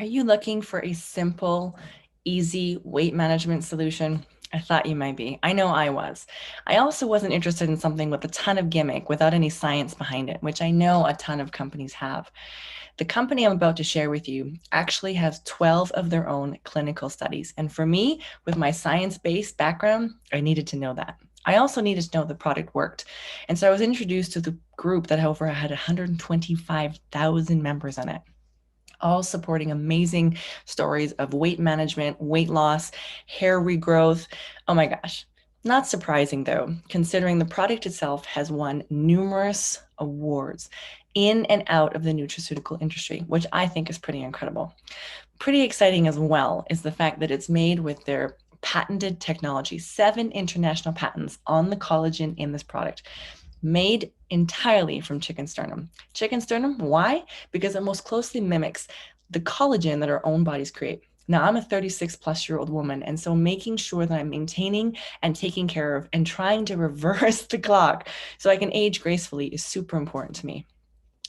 Are you looking for a simple, easy weight management solution? I thought you might be. I know I was. I also wasn't interested in something with a ton of gimmick without any science behind it, which I know a ton of companies have. The company I'm about to share with you actually has 12 of their own clinical studies. And for me, with my science-based background, I needed to know that. I also needed to know the product worked. And so I was introduced to the group that over had 125,000 members in it, all supporting amazing stories of weight management, weight loss, hair regrowth. Oh my gosh. Not surprising though, considering the product itself has won numerous awards in and out of the nutraceutical industry, which I think is pretty incredible. Pretty exciting as well is the fact that it's made with their patented technology, 7 international patents on the collagen in this product, made entirely from chicken sternum. Chicken sternum, why? Because it most closely mimics the collagen that our own bodies create. Now, I'm a 36-plus-year-old woman, and so making sure that I'm maintaining and taking care of and trying to reverse the clock so I can age gracefully is super important to me.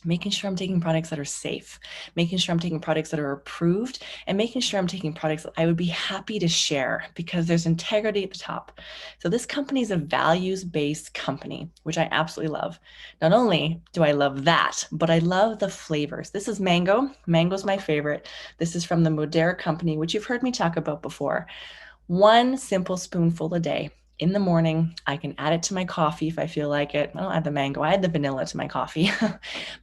Making sure I'm taking products that are safe, making sure I'm taking products that are approved, and making sure I'm taking products that I would be happy to share because there's integrity at the top. So this company is a values-based company, which I absolutely love. Not only do I love that, but I love the flavors. This is mango. Mango's my favorite. This is from the Modera company, which you've heard me talk about before. One simple spoonful a day. In the morning, I can add it to my coffee if I feel like it. I don't add the mango, I add the vanilla to my coffee,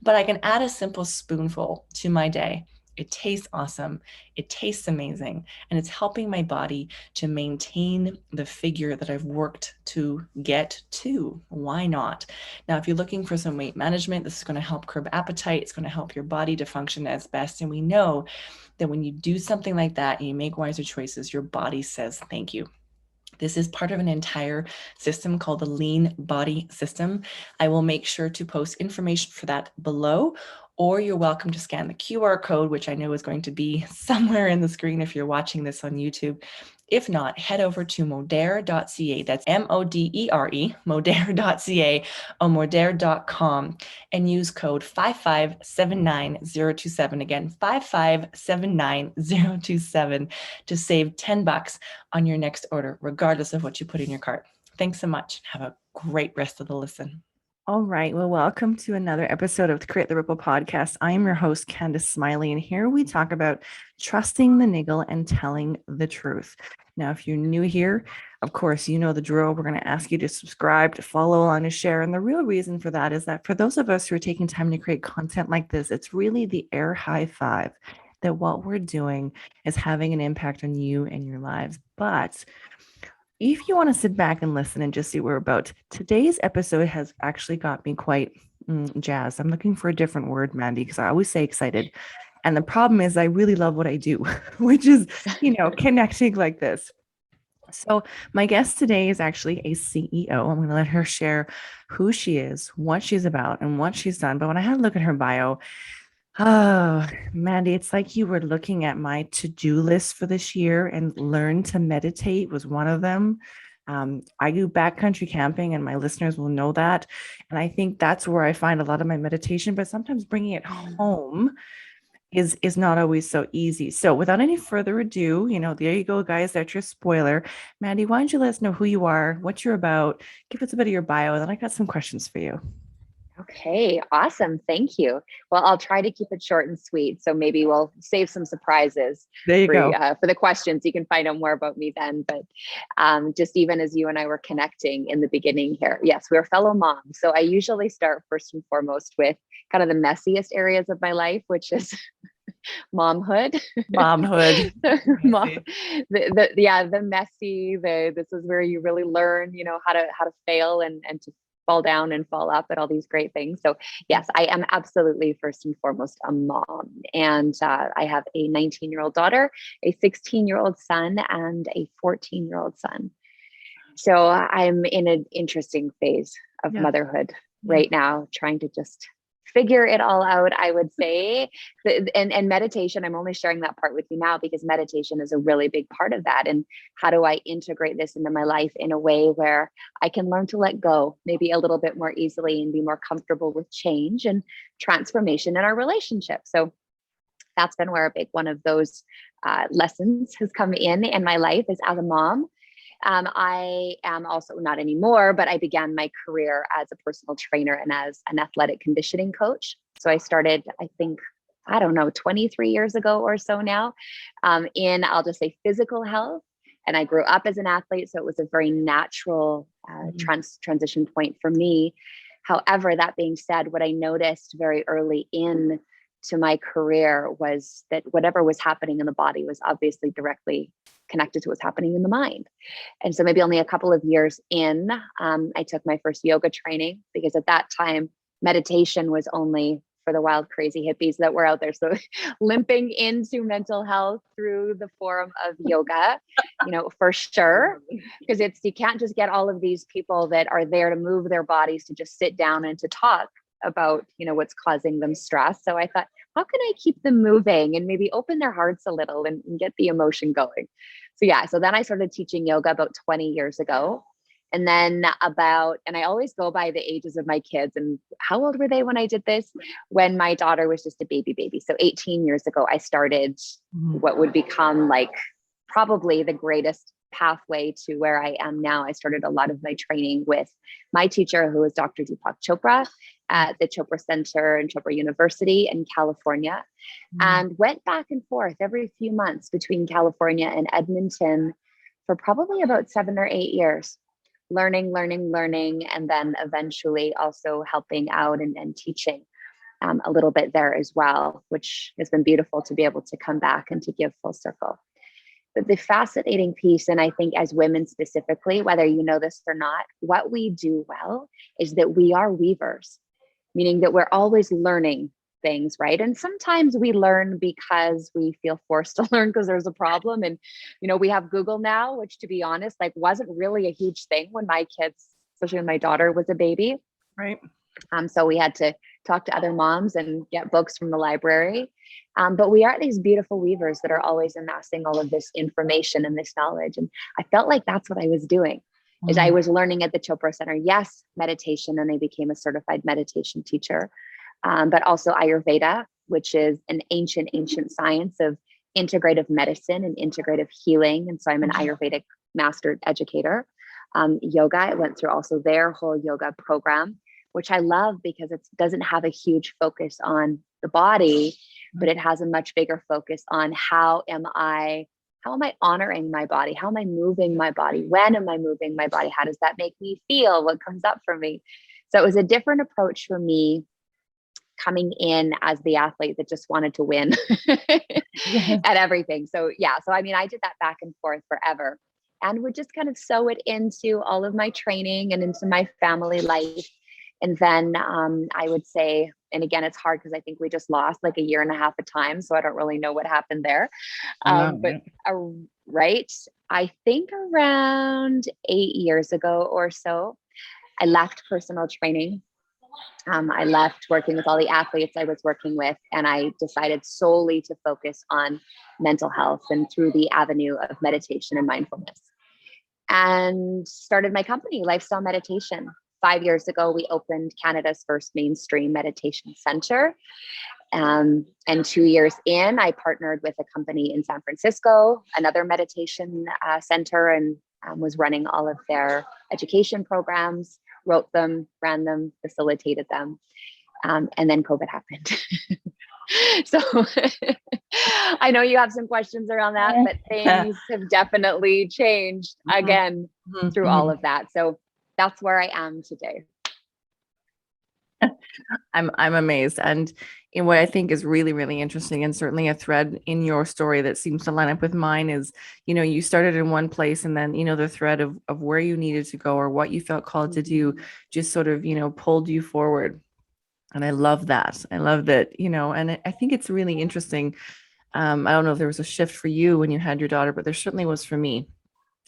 but I can add a simple spoonful to my day. It tastes awesome. It tastes amazing. And it's helping my body to maintain the figure that I've worked to get to. Why not? Now, if you're looking for some weight management, this is going to help curb appetite. It's going to help your body to function as best. And we know that when you do something like that and you make wiser choices, your body says thank you. This is part of an entire system called the Lean Body System. I will make sure to post information for that below, or you're welcome to scan the QR code, which I know is going to be somewhere in the screen if you're watching this on YouTube. If not, head over to modere.ca. That's MODERE, modere.ca, or modere.com, and use code 5579027. Again, 5579027 to save $10 on your next order, regardless of what you put in your cart. Thanks so much. Have a great rest of the listen. All right. Well, welcome to another episode of the Create the Ripple podcast. I am your host, Candice Smiley, and here we talk about trusting the niggle and telling the truth. Now, if you're new here, of course, you know the drill. We're going to ask you to subscribe, to follow along, to share. And the real reason for that is that for those of us who are taking time to create content like this, it's really the air high five that what we're doing is having an impact on you and your lives. But if you want to sit back and listen and just see what we're about, today's episode has actually got me quite jazzed. I'm looking for a different word, Mandy, because I always say excited. And the problem is I really love what I do, which is, connecting like this. So my guest today is actually a CEO. I'm going to let her share who she is, what she's about, and what she's done. But when I had a look at her bio, oh, Mandy, it's like you were looking at my to-do list for this year, and learn to meditate was one of them. I do backcountry camping, and my listeners will know that. And I think that's where I find a lot of my meditation, but sometimes bringing it home is not always so easy. So without any further ado, there you go, guys. That's your spoiler. Mandy, why don't you let us know who you are, what you're about, give us a bit of your bio, and then I got some questions for you. Okay, awesome. Thank you. Well, I'll try to keep it short and sweet. So maybe we'll save some surprises for the questions. You can find out more about me then. But just even as you and I were connecting in the beginning here, yes, we're fellow moms. So I usually start first and foremost with kind of the messiest areas of my life, which is momhood. The messy, this is where you really learn, how to fail and to fall down and fall up at all these great things. So yes, I am absolutely first and foremost a mom. And I have a 19-year-old daughter, a 16-year-old son, and a 14-year-old son. So I'm in an interesting phase of motherhood right now, trying to just figure it all out, I would say. And meditation, I'm only sharing that part with you now because meditation is a really big part of that. And how do I integrate this into my life in a way where I can learn to let go maybe a little bit more easily and be more comfortable with change and transformation in our relationship? So that's been where a big one of those lessons has come in my life is as a mom. I am also not anymore, but I began my career as a personal trainer and as an athletic conditioning coach. So I started, I think, I don't know, 23 years ago or so now, in, I'll just say, physical health. And I grew up as an athlete, so it was a very natural transition point for me. However, that being said, what I noticed very early in to my career was that whatever was happening in the body was obviously directly connected to what's happening in the mind. And so maybe only a couple of years in, I took my first yoga training, because at that time, meditation was only for the wild, crazy hippies that were out there. So limping into mental health through the form of yoga, for sure, because you can't just get all of these people that are there to move their bodies to just sit down and to talk about, what's causing them stress. So I thought, how can I keep them moving and maybe open their hearts a little and get the emotion going? So then I started teaching yoga about 20 years ago. And then and I always go by the ages of my kids. And how old were they when I did this? When my daughter was just a baby. So 18 years ago, I started what would become like probably the greatest pathway to where I am now. I started a lot of my training with my teacher, who is Dr. Deepak Chopra at the Chopra Center and Chopra University in California, and went back and forth every few months between California and Edmonton for probably about 7 or 8 years, learning, and then eventually also helping out and teaching a little bit there as well, which has been beautiful to be able to come back and to give full circle. But the fascinating piece, and I think as women specifically, whether you know this or not, what we do well is that we are weavers, meaning that we're always learning things, right? And sometimes we learn because we feel forced to learn because there's a problem. And, we have Google now, which, to be honest, like wasn't really a huge thing when my kids, especially when my daughter was a baby. Right. So we had to talk to other moms and get books from the library. But we are these beautiful weavers that are always amassing all of this information and this knowledge. And I felt like that's what I was doing, is I was learning at the Chopra Center. Yes, meditation, and I became a certified meditation teacher, but also Ayurveda, which is an ancient science of integrative medicine and integrative healing. And so I'm an Ayurvedic master educator. Yoga, I went through also their whole yoga program, which I love because it doesn't have a huge focus on the body, but it has a much bigger focus on how am I honoring my body? How am I moving my body? When am I moving my body? How does that make me feel? What comes up for me? So it was a different approach for me coming in as the athlete that just wanted to win at everything. So I mean, I did that back and forth forever, and would just kind of sew it into all of my training and into my family life. And then I would say, and again, it's hard because I think we just lost like a year and a half of time. So I don't really know what happened there. Right. I think around 8 years ago or so, I left personal training. I left working with all the athletes I was working with, and I decided solely to focus on mental health and through the avenue of meditation and mindfulness, and started my company, Lifestyle Meditation. 5 years ago, we opened Canada's first mainstream meditation center. And 2 years in, I partnered with a company in San Francisco, another meditation center, and was running all of their education programs, wrote them, ran them, facilitated them. And then COVID happened. So I know you have some questions around that, but things have definitely changed again through all of that. So that's where I am today. I'm amazed. And in what I think is really, really interesting, and certainly a thread in your story that seems to line up with mine, is, you started in one place, and then, the thread of where you needed to go or what you felt called to do just sort of, pulled you forward. And I love that. I love that, and I think it's really interesting. I don't know if there was a shift for you when you had your daughter, but there certainly was for me.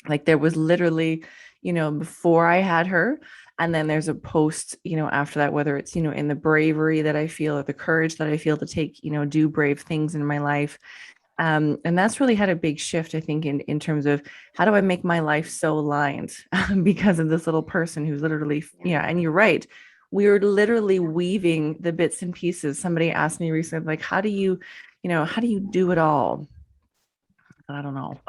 Like there was literally, before I had her, and then there's a post, after that, whether it's, in the bravery that I feel or the courage that I feel to take, do brave things in my life. And that's really had a big shift, I think, in terms of how do I make my life so aligned because of this little person who's literally, and you're right. We were literally weaving the bits and pieces. Somebody asked me recently, like, how do you how do you do it all? I don't know.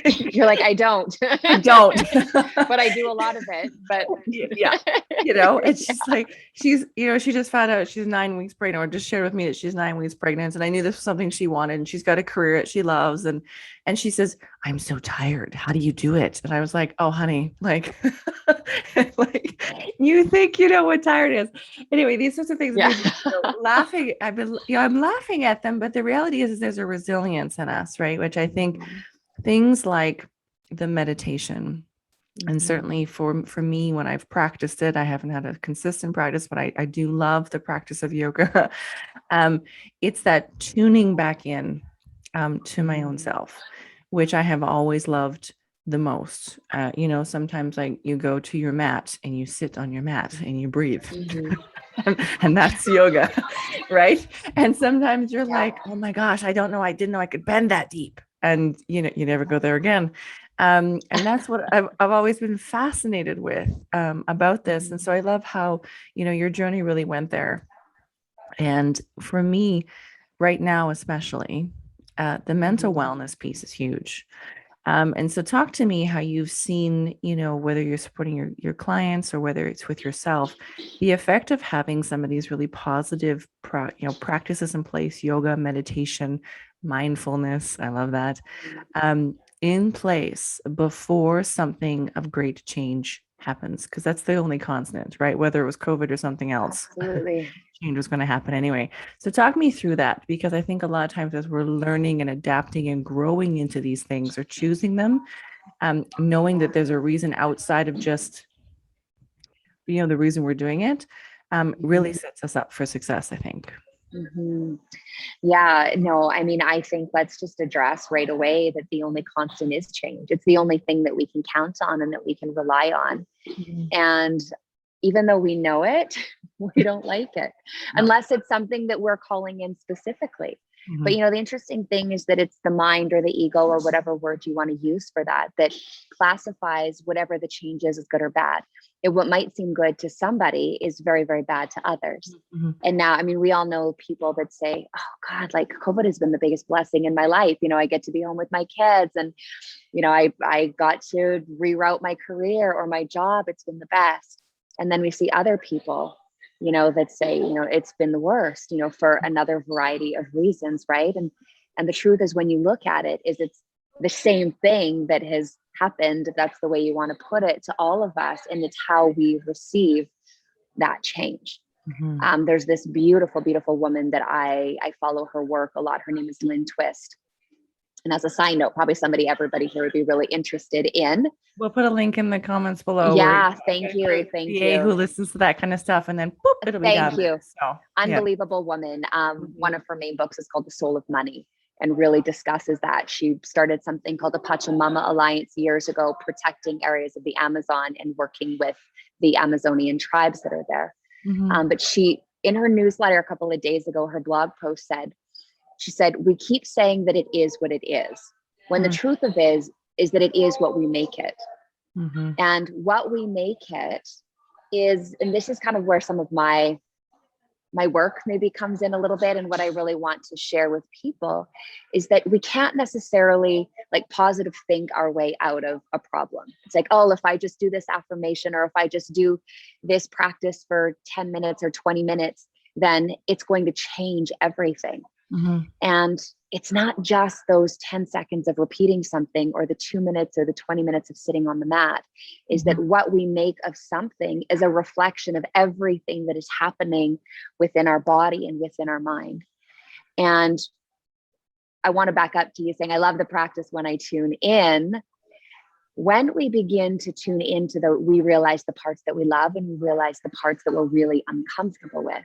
You're like, I don't. I don't. But I do a lot of it. But yeah. It's just like she's, she just found out she's 9 weeks pregnant, or just shared with me that she's 9 weeks pregnant. And I knew this was something she wanted, and she's got a career that she loves. And she says, I'm so tired. How do you do it? And I was like, oh, honey, like, like you think you know what tired is. Anyway, these sorts of things yeah. laughing. I'm laughing at them, but the reality is there's a resilience in us, right? Which I think things like the meditation, and certainly for me, when I've practiced it, I haven't had a consistent practice, but I do love the practice of yoga. It's that tuning back in to my own self, which I have always loved the most. Sometimes like you go to your mat and you sit on your mat and you breathe. And that's yoga, right? And sometimes you're like, oh my gosh, I didn't know I could bend that deep. And you never go there again. And that's what I've always been fascinated with about this. And so I love how, your journey really went there. And for me, right now, especially, the mental wellness piece is huge. And so talk to me how you've seen, whether you're supporting your clients or whether it's with yourself, the effect of having some of these really positive, practices in place, yoga, meditation, mindfulness. I love that. In place before something of great change happens, because that's the only constant, right? Whether it was COVID or something else. Absolutely. Change was going to happen anyway. So talk me through that, because I think a lot of times as we're learning and adapting and growing into these things or choosing them, knowing that there's a reason outside of just, the reason we're doing it, really sets us up for success, I think. Yeah, no, I mean, I think let's just address right away that the only constant is change. It's the only thing that we can count on and that we can rely on. And even though we know it, we don't like it unless it's something that we're calling in specifically. But the interesting thing is that it's the mind or the ego or whatever word you want to use for that classifies whatever the change is as good or bad. What might seem good to somebody is very, very bad to others. And now, I mean, we all know people that say, oh God, like COVID has been the biggest blessing in my life. I get to be home with my kids, and, I got to reroute my career or my job. It's been the best. And then we see other people, that say, it's been the worst, for another variety of reasons. Right. And the truth is, when you look at it, is it's the same thing that has happened, if that's the way you want to put it, to all of us. And it's how we receive that change. There's this beautiful, beautiful woman that I follow her work a lot. Her name is Lynn Twist. And as a side note, probably everybody here would be really interested in. We'll put a link in the comments below. Yeah, thank you. Thank you. Who listens to that kind of stuff, and then boop, it'll be done. Thank you. So, unbelievable woman. One of her main books is called The Soul of Money, and really discusses that. She started something called the Pachamama Alliance years ago, protecting areas of the Amazon and working with the Amazonian tribes that are there. But she, in her newsletter a couple of days ago, her blog post she said, we keep saying that it is what it is, when the truth of is that it is what we make it. And what we make it is, and this is kind of where some of my work maybe comes in a little bit, and what I really want to share with people is that we can't necessarily like positive think our way out of a problem. It's like, oh, if I just do this affirmation, or if I just do this practice for 10 minutes or 20 minutes, then it's going to change everything. And it's not just those 10 seconds of repeating something, or the 2 minutes or the 20 minutes of sitting on the mat. Is that what we make of something is a reflection of everything that is happening within our body and within our mind. And I want to back up to you saying, I love the practice when I tune in. When we begin to tune into we realize the parts that we love, and we realize the parts that we're really uncomfortable with.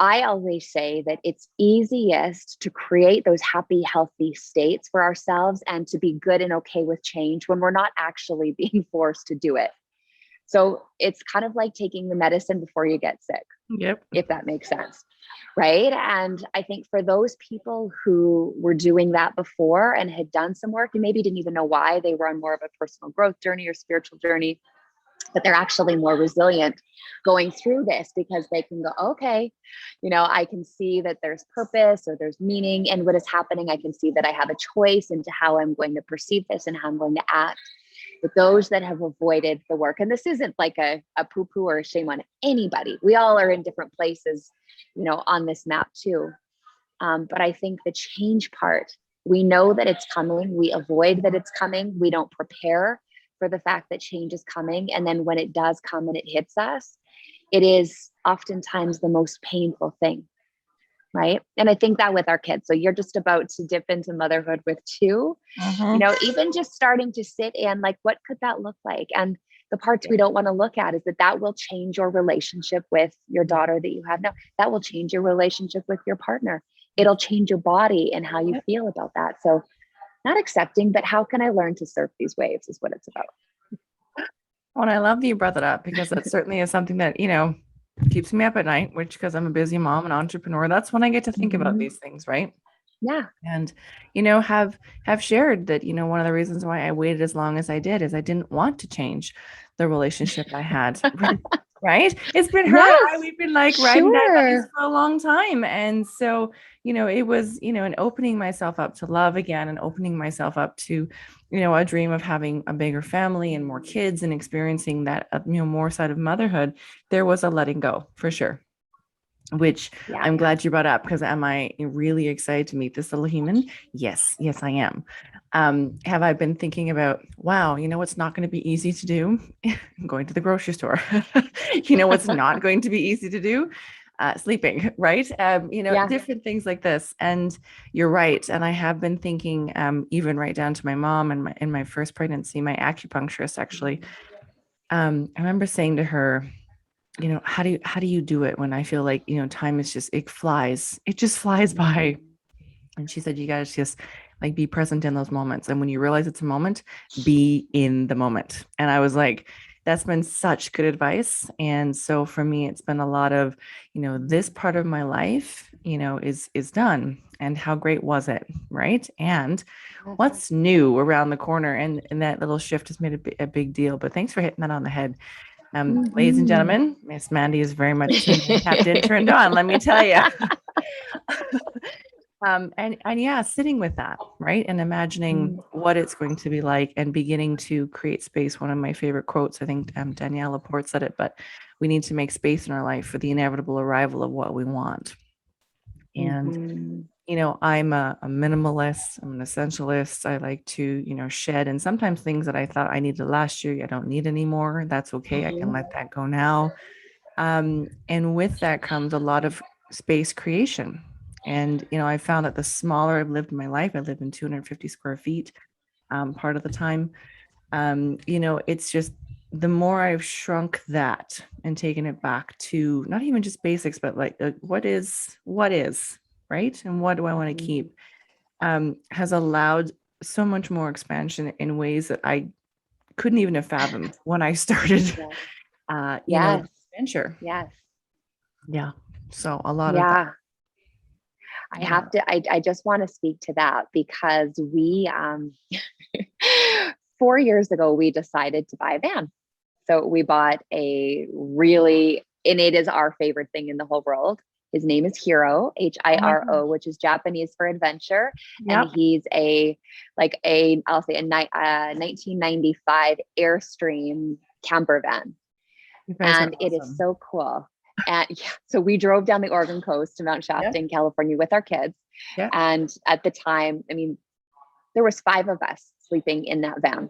I always say that it's easiest to create those happy, healthy states for ourselves and to be good and okay with change when we're not actually being forced to do it. So it's kind of like taking the medicine before you get sick. Yep. If that makes sense. Right. And I think for those people who were doing that before and had done some work and maybe didn't even know why, they were on more of a personal growth journey or spiritual journey, but they're actually more resilient going through this because they can go, okay, I can see that there's purpose or there's meaning in what is happening. I can see that I have a choice into how I'm going to perceive this and how I'm going to act. But those that have avoided the work, and this isn't like a poo-poo or a shame on anybody. We all are in different places, on this map too. But I think the change part, we know that it's coming. We avoid that it's coming. We don't prepare for the fact that change is coming. And then when it does come and it hits us, it is oftentimes the most painful thing. Right. And I think that with our kids. So you're just about to dip into motherhood with 2, even just starting to sit in like, what could that look like? And the parts we don't want to look at is that will change your relationship with your daughter that you have now. That will change your relationship with your partner. It'll change your body and how you feel about that. So not accepting, but how can I learn to surf these waves is what it's about. Well, and I love that you brought that up because that certainly is something that, keeps me up at night, which because I'm a busy mom and entrepreneur, that's when I get to think about these things, right? Yeah. And, have shared that, one of the reasons why I waited as long as I did is I didn't want to change the relationship I had. Right. It's been her and I, we've been like riding that for a long time. And so, it was, an opening myself up to love again and opening myself up to, a dream of having a bigger family and more kids and experiencing that, more side of motherhood. There was a letting go for sure, which I'm glad you brought up because am I really excited to meet this little human? Yes, I am. Have I been thinking about, wow, what's not going to be easy to do? Going to the grocery store. What's not going to be easy to do? Sleeping, right? Different things like this. And you're right. And I have been thinking, even right down to my mom and in my first pregnancy, my acupuncturist actually, I remember saying to her, how do you do it when I feel like, time is just, it just flies by. And she said, you guys just like be present in those moments. And when you realize it's a moment, be in the moment. And I was like, that's been such good advice. And so for me, it's been a lot of, this part of my life, is done. And how great was it? Right. And what's new around the corner? And that little shift has made a big deal. But thanks for hitting that on the head. Ladies and gentlemen, Miss Mandy is very much tapped in, turned on, let me tell you. And yeah, sitting with that, right? And imagining what it's going to be like and beginning to create space. One of my favorite quotes, I think Danielle Laporte said it, but we need to make space in our life for the inevitable arrival of what we want. And, I'm a minimalist, I'm an essentialist. I like to, shed. And sometimes things that I thought I needed last year, I don't need anymore. That's okay. I can let that go now. And with that comes a lot of space creation. And, I found that the smaller I've lived in my life, I live in 250 square feet part of the time. It's just the more I've shrunk that and taken it back to not even just basics, but like what is, right? And what do I want to keep has allowed so much more expansion in ways that I couldn't even have fathomed when I started, adventure. Yes. Yeah. So a lot of that. I have to, I just want to speak to that because we, 4 years ago, we decided to buy a van. So we bought and it is our favorite thing in the whole world. His name is Hiro, Hiro, which is Japanese for adventure. Yep. And he's a 1995 Airstream camper van. And it is so cool. And so we drove down the Oregon coast to Mount Shasta in California with our kids. Yeah. And at the time, there was 5 of us sleeping in that van.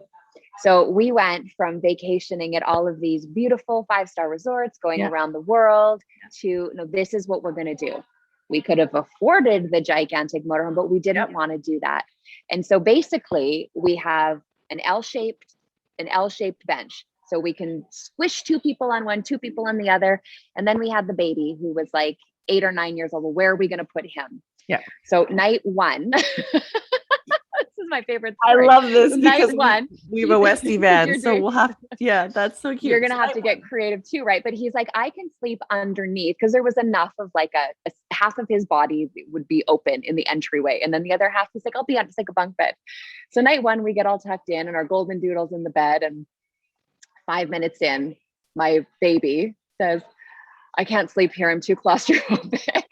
So we went from vacationing at all of these beautiful 5-star resorts, going around the world to, this is what we're going to do. We could have afforded the gigantic motorhome, but we didn't want to do that. And so basically we have an L-shaped bench. So we can squish 2 people on one, 2 people on the other. And then we had the baby who was like 8 or 9 years old. Well, where are we going to put him? Yeah. So night 1, this is my favorite story. I love this because we have a Westie van. So we'll have, that's so cute. You're going to have to get creative too, right? But he's like, I can sleep underneath because there was enough of like a half of his body would be open in the entryway. And then the other half, he's like, I'll be on just like a bunk bed. So night 1, we get all tucked in and our golden doodles in the bed and 5 minutes in, my baby says, I can't sleep here. I'm too claustrophobic.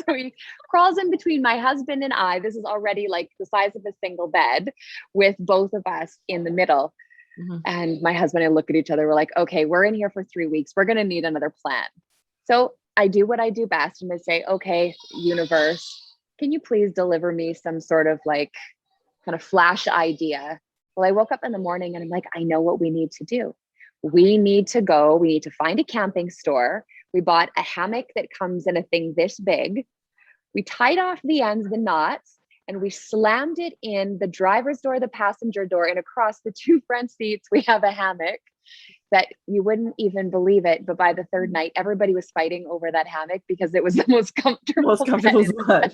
So he crawls in between my husband and I. This is already like the size of a single bed with both of us in the middle. Mm-hmm. And my husband and I look at each other. We're like, okay, we're in here for 3 weeks. We're going to need another plan. So I do what I do best and I say, okay, universe, can you please deliver me some sort of like kind of flash idea? Well, I woke up in the morning and I'm like, I know what we need to do. We need to find a camping store. We bought a hammock that comes in a thing this big. We tied off the ends, the knots, and we slammed it in the driver's door, the passenger door, and across the 2 front seats, we have a hammock that you wouldn't even believe it. But by the 3rd night, everybody was fighting over that hammock because it was the most comfortable. Spot.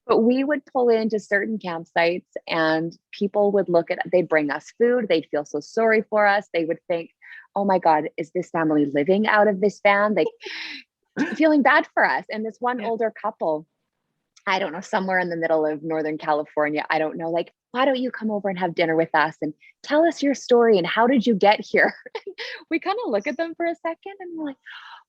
But we would pull into certain campsites and people would they'd bring us food. They'd feel so sorry for us. They would think, oh my God, is this family living out of this van? Like feeling bad for us. And this one older couple, I don't know, somewhere in the middle of Northern California, I don't know, like, why don't you come over and have dinner with us and tell us your story and how did you get here? We kind of look at them for a second and we're like,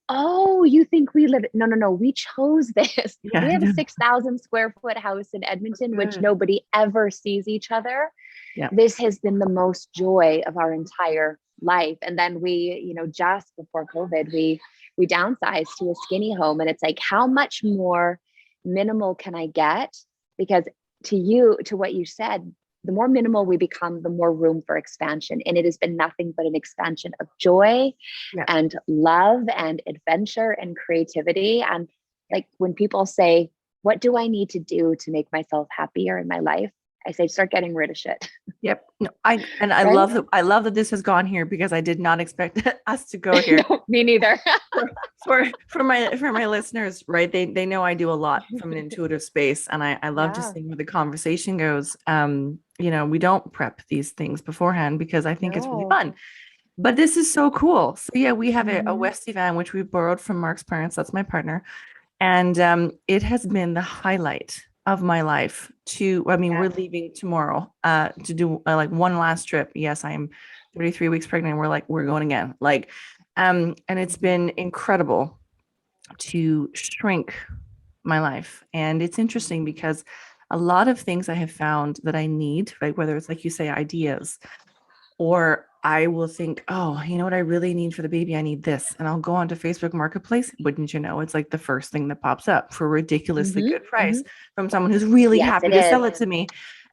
oh, you think we live? No, we chose this. We have a 6,000 square foot house in Edmonton, which nobody ever sees each other. Yeah. This has been the most joy of our entire life. And then we, just before COVID, we downsized to a skinny home. And it's like, how much more minimal can I get? Because to what you said, the more minimal we become, the more room for expansion. And it has been nothing but an expansion of joy and love and adventure and creativity. And like when people say, what do I need to do to make myself happier in my life? I say, start getting rid of shit. Yep. No, I right? I love that this has gone here because I did not expect us to go here. No, me neither. for my listeners, right? They know I do a lot from an intuitive space, and I love just seeing where the conversation goes. We don't prep these things beforehand because I think it's really fun. But this is so cool. So yeah, we have a Westy van which we borrowed from Mark's parents. That's my partner, and it has been the highlight of my life we're leaving tomorrow to do like one last trip. Yes, I am 33 weeks pregnant. We're going again. And it's been incredible to shrink my life. And it's interesting because a lot of things I have found that I need, right? Whether it's like you say, ideas, or I will think, oh, you know what I really need for the baby? I need this. And I'll go onto Facebook Marketplace. Wouldn't you know, it's like the first thing that pops up for a ridiculously good price from someone who's really happy to sell it to me.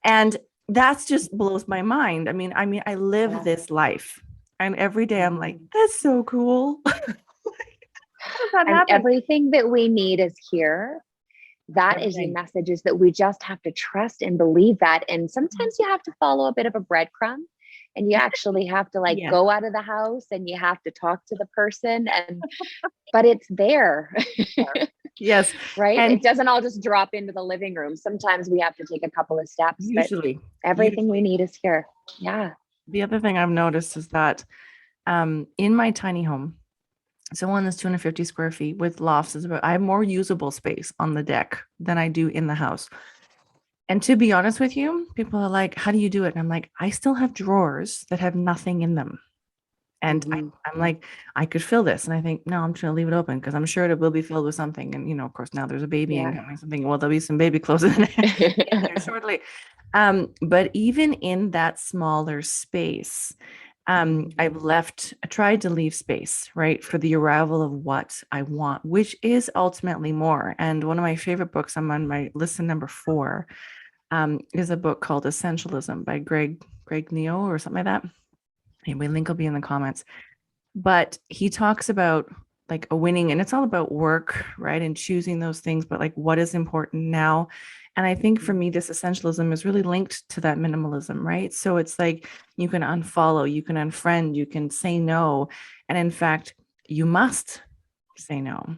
And that's just blows my mind. I mean, I live this life. And every day I'm like, that's so cool. And everything that we need is here. That is the message, is that we just have to trust and believe that. And sometimes you have to follow a bit of a breadcrumb. And you actually have to go out of the house and you have to talk to the person but it's there. Yes. Right. And it doesn't all just drop into the living room. Sometimes we have to take a couple of steps. Usually everything we need is here. Yeah. The other thing I've noticed is that in my tiny home, so one that's 250 square feet with lofts, I have more usable space on the deck than I do in the house. And to be honest with you, people are like, how do you do it? And I'm like, I still have drawers that have nothing in them. And I'm like, I could fill this. And I think, no, I'm just going to leave it open because I'm sure it will be filled with something. And, of course, now there's a baby and something. Well, there'll be some baby clothes in there shortly. But even in that smaller space, I tried to leave space, right, for the arrival of what I want, which is ultimately more. And one of my favorite books, I'm on my list of number 4, is a book called Essentialism by Greg Neo or something like that. Anyway, link will be in the comments. But he talks about like a winning, and it's all about work, right, and choosing those things, but like what is important now. And I think for me, this essentialism is really linked to that minimalism, right? So it's like you can unfollow, you can unfriend, you can say no. And in fact, you must say no,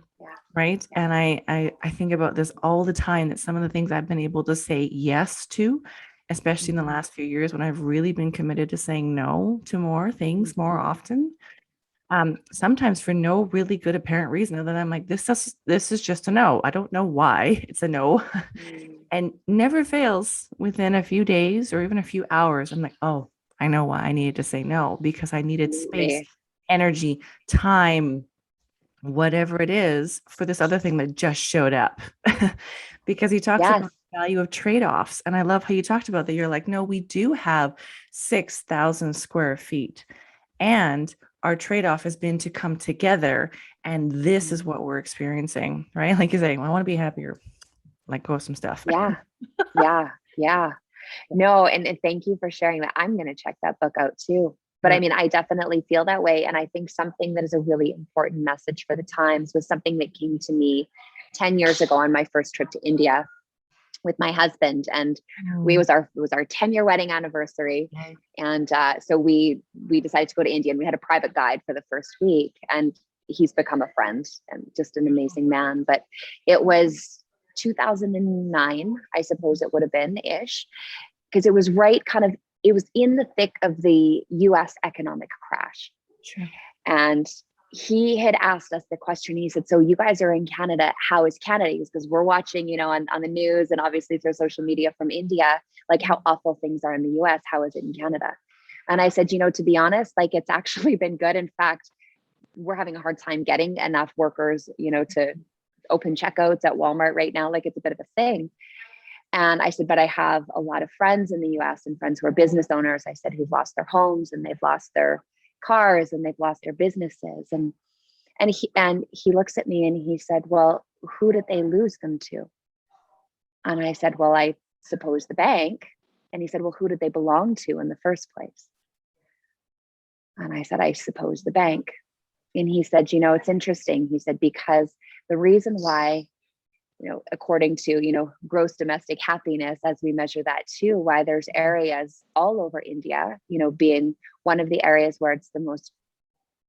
right? And I think about this all the time, that some of the things I've been able to say yes to, especially in the last few years when I've really been committed to saying no to more things more often, sometimes for no really good apparent reason other than I'm like, this is just a no. I don't know why it's a no. And never fails within a few days or even a few hours. I'm like, oh, I know why I needed to say no, because I needed space, Absolutely. energy, time, whatever it is for this other thing that just showed up. Because he talks Yes. about the value of trade-offs. And I love how you talked about that. You're like, no, we do have 6,000 square feet. And our trade-off has been to come together. And this is what we're experiencing, right? Like you're saying, well, I want to be happier, let go of some stuff. Yeah. Yeah. Yeah. No, and thank you for sharing that. I'm going to check that book out too. But I Yeah. mean, I definitely feel that way. And I think something that is a really important message for the times was something that came to me 10 years ago on my first trip to India with my husband. And Mm. it was our 10-year wedding anniversary. Right. And so we decided to go to India, and we had a private guide for the first week. And he's become a friend and just an amazing man. But it was 2009, I suppose it would have been ish, because it was right kind of, it was in the thick of the US economic crash. Sure. And he had asked us the question. He said, so you guys are in Canada. How is Canada? Because we're watching, on the news and obviously through social media from India, like how awful things are in the US. How is it in Canada? And I said, to be honest, like it's actually been good. In fact, we're having a hard time getting enough workers, to open checkouts at Walmart right now. Like it's a bit of a thing. And I said, but I have a lot of friends in the US and friends who are business owners. I said, who've lost their homes and they've lost their cars and they've lost their businesses. And he looks at me and he said, well, who did they lose them to? And I said, well, I suppose the bank. And he said, well, who did they belong to in the first place? And I said, I suppose the bank. And he said, it's interesting. He said, because the reason why, according to, gross domestic happiness, as we measure that too, why there's areas all over India, being one of the areas where it's the most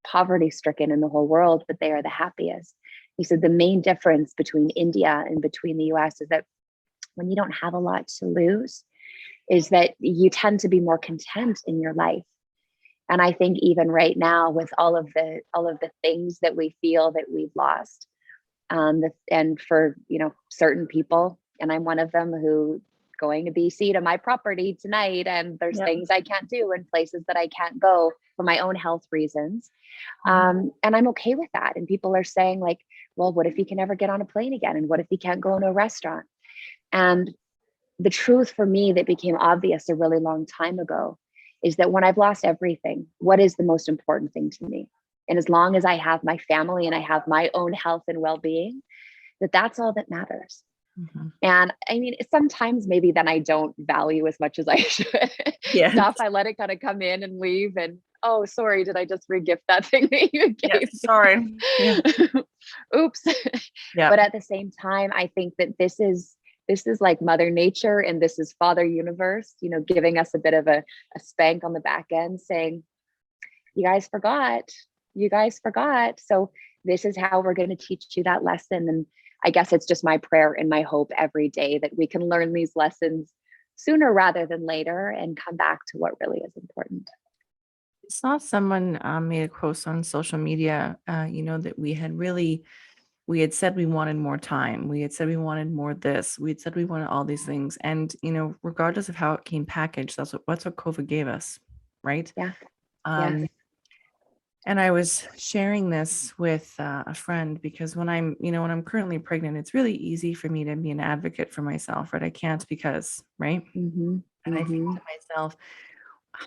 poverty stricken in the whole world, but they are the happiest. He said, the main difference between India and between the US is that when you don't have a lot to lose, is that you tend to be more content in your life. And I think even right now, with all of the things that we feel that we've lost, and for certain people, and I'm one of them, who going to BC to my property tonight, and there's Yep. things I can't do and places that I can't go for my own health reasons. Mhm. And I'm okay with that. And people are saying like, well, what if you can never get on a plane again? And what if you can't go into a restaurant? And the truth for me that became obvious a really long time ago is that when I've lost everything, what is the most important thing to me? And as long as I have my family and I have my own health and well-being, that's all that matters. Mhm. And I mean, sometimes maybe then I don't value as much as I should. Yes. Stuff, I let it kind of come in and leave. And oh, sorry, did I just regift that thing that you Yes. gave Sorry. Yeah. me? Oops. Yeah. But at the same time, I think that this is like Mother Nature, and this is Father Universe, giving us a bit of a spank on the back end, saying, you guys forgot. You guys forgot. So this is how we're going to teach you that lesson. And I guess it's just my prayer and my hope every day that we can learn these lessons sooner rather than later and come back to what really is important. I saw someone made a post on social media, that we had said we wanted more time. We had said we wanted more this. We had said we wanted all these things. And, regardless of how it came packaged, that's what COVID gave us. Right. Yeah. Yes. Um, and I was sharing this with a friend, because when I'm currently pregnant, it's really easy for me to be an advocate for myself, right? I can't because, right. Mm-hmm. And I think Mm-hmm. to myself,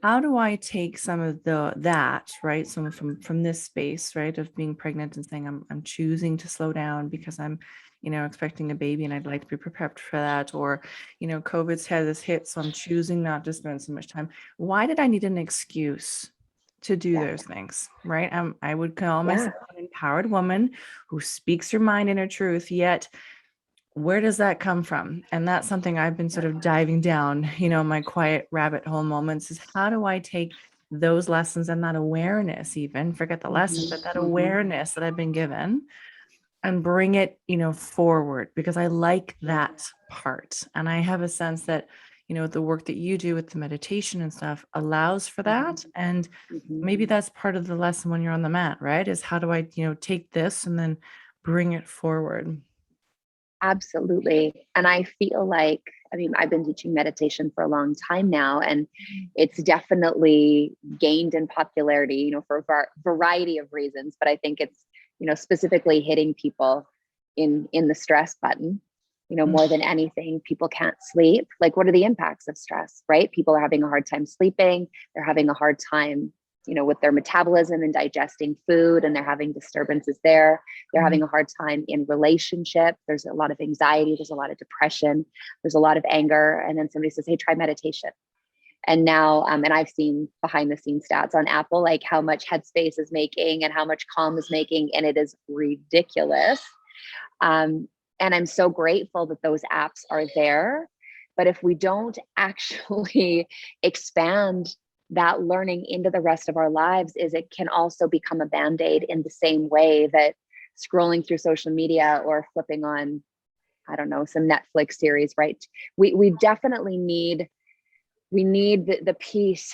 how do I take some of that, right? So from this space, right, of being pregnant and saying I'm choosing to slow down because I'm, expecting a baby and I'd like to be prepared for that, or, COVID's had this hit, so I'm choosing not to spend so much time. Why did I need an excuse to do Yes. those things, right? I would call Yeah. myself an empowered woman who speaks her mind and her truth, yet where does that come from? And that's something I've been sort of diving down, my quiet rabbit hole moments, is how do I take those lessons and that awareness, even forget the lesson, but that Mm-hmm. Mm-hmm. awareness that I've been given, and bring it, forward, because I like that part. And I have a sense that, the work that you do with the meditation and stuff allows for that. And Mm-hmm. maybe that's part of the lesson when you're on the mat, right? Is how do I, take this and then bring it forward. Absolutely. And I feel like, I mean, I've been teaching meditation for a long time now, and it's definitely gained in popularity, for a variety of reasons. But I think it's, specifically hitting people in the stress button, more than anything. People can't sleep. Like, what are the impacts of stress, right? People are having a hard time sleeping. They're having a hard time, with their metabolism and digesting food, and they're having disturbances there. They're having a hard time in relationship. There's a lot of anxiety. There's a lot of depression. There's a lot of anger. And then somebody says, hey, try meditation. And now, and I've seen behind the scenes stats on Apple, like how much Headspace is making and how much Calm is making. And it is ridiculous. And I'm so grateful that those apps are there. But if we don't actually expand that learning into the rest of our lives, is it can also become a Band-Aid in the same way that scrolling through social media or flipping on, I don't know, some Netflix series, right? We definitely need the piece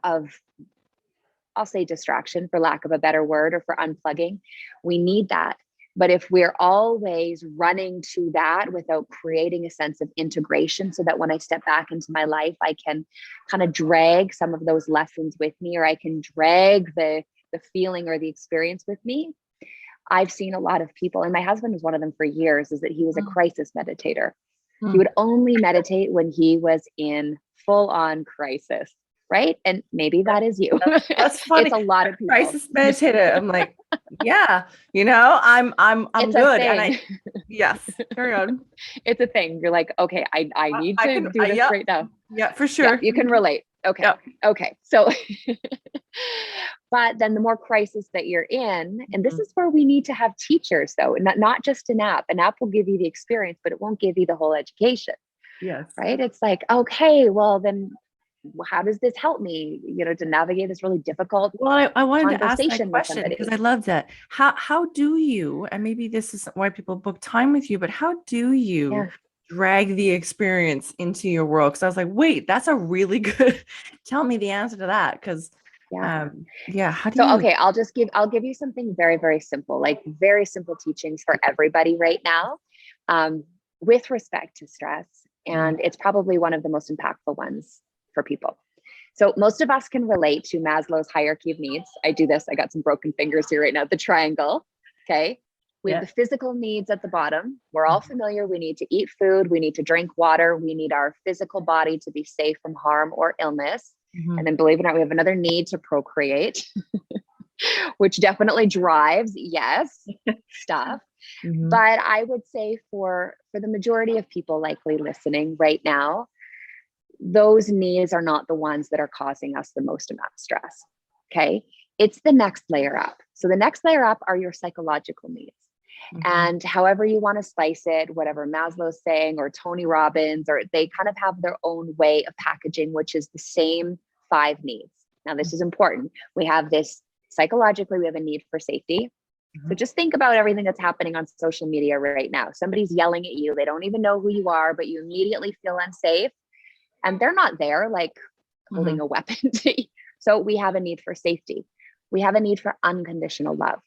of, I'll say distraction for lack of a better word, or for unplugging. We need that. But if we're always running to that without creating a sense of integration, so that when I step back into my life, I can kind of drag some of those lessons with me, or I can drag the feeling or the experience with me. I've seen a lot of people, and my husband was one of them for years, is that he was a crisis meditator. He would only meditate when he was in full on crisis. Right. And maybe that is you. That's funny. It's a lot of people. Crisis meditator. I'm like, yeah, I'm it's good. And yes, carry on. It's a thing. You're like, okay, I need to do this right now. Yeah, for sure. Yeah, you can relate. Okay. Yep. Okay. So, but then the more crisis that you're in, and this is where we need to have teachers though, not just an app. An app will give you the experience, but it won't give you the whole education. Yes. Right. It's like, okay, well then, how does this help me, to navigate this really difficult I wanted to ask that conversation question because I love that. How do you, and maybe this is why people book time with you, but how do you drag the experience into your world? Because I was like, wait, that's a really good, tell me the answer to that. Because how do you? Okay, I'll give you something very, very simple, like very simple teachings for everybody right now, with respect to stress. And it's probably one of the most impactful ones for people. So most of us can relate to Maslow's hierarchy of needs. I do this. I got some broken fingers here right now. The triangle. Okay. We have the physical needs at the bottom. We're all familiar. We need to eat food. We need to drink water. We need our physical body to be safe from harm or illness. And then believe it or not, we have another need to procreate, which definitely drives, stuff. But I would say for the majority of people likely listening right now, those needs are not the ones that are causing us the most amount of stress. Okay. It's the next layer up. So the next layer up are your psychological needs. And however you want to slice it, whatever Maslow's saying or Tony Robbins, or they kind of have their own way of packaging, which is the same 5 needs. Now, this is important. We have this psychologically, we have a need for safety. So just think about everything that's happening on social media right now. Somebody's yelling at you. They don't even know who you are, but you immediately feel unsafe. And they're not there like holding a weapon to you. So we have a need for safety. We have a need for unconditional love.